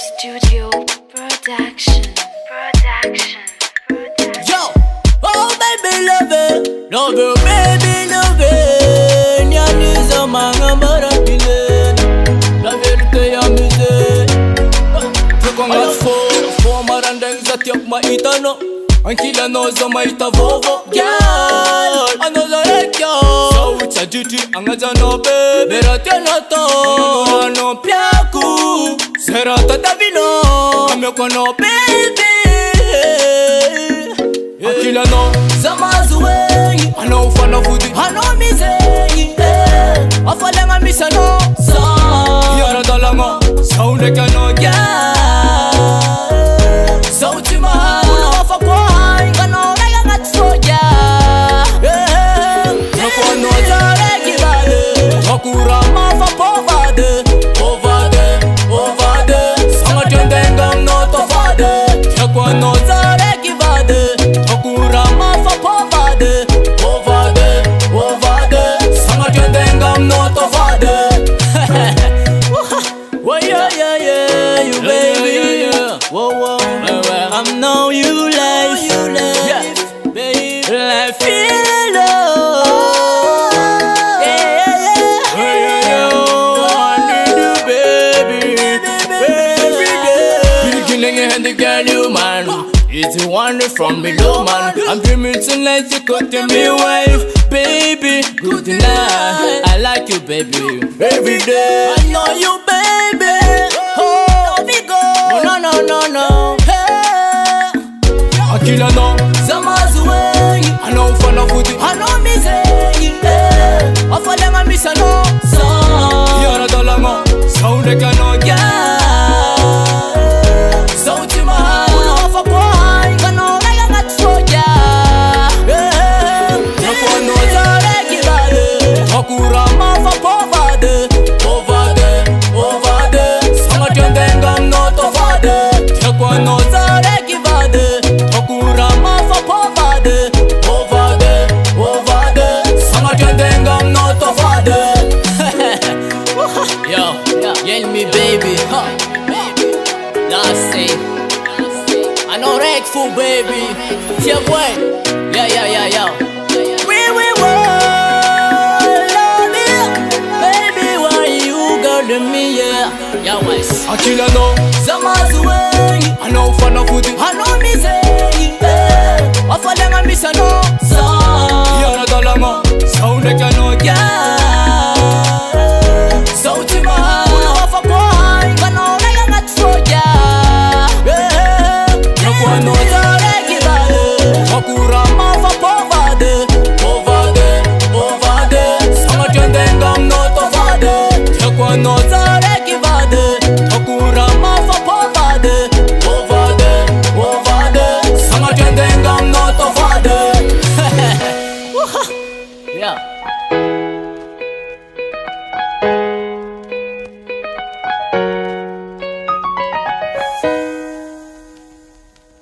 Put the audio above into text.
Studio Production. Yo, oh baby love it, baby love it. Nyaniza mangambara bilen, la vérité ya musée. Tukonga fo marandeng zatiak maitano, ankila noza maita vovo. Girl, anoza rekyo. So ucha duty angaza no baby. Berate no to, no piaku. Serata davino, ameko no baby. Akila no zamazuwe, ano ufana fudi, ano mizei. Afalenga misa no sa, yara dalanga, sound kano ya. Sauti mahal, uno wafa kwa, kano rega ngatsoja. Nako no zare kibade, takura mafa povade, povade, povade. Sanga tendengam no tofade, nako no zare kibade. Takura mafa povade, povade, povade. Sanga tendengam no tofade. Whoa, yeah, you baby. Whoa, I know you like, baby, like feel love. I need you, baby, every day. Beginning and the girl you man, it's a wonder from below man. I'm dreaming tonight you got to me wife, baby. Good night, I like you, baby, every day. I know you, baby. Oh, go. Oh, no. Hey, Akila no zamazuwe, I know ufana fudi, I know mizei. Afalenga misa no sa, yara dalanga, sound kano ya. Sauti mahal, uno wafa kwa, kano rega ngatsoja. Nako no zare kibade, takura mafa povade, povade, povade. Sanga tendengam no tofade, nako no zare kibade, takura mafa povade, povade, povade. Sanga tendengam no tofade. Yo, yell me baby, huh? That's it. I know Rekfu baby. Yeah, boy. Yeah. We love you, baby. Why you got me? Yeah, wes. Akila no zamazuwe, I know ufana fudi, I know mizei. Afalenga misa no sa, yara dalanga, sound kano ya. Sauti mahal.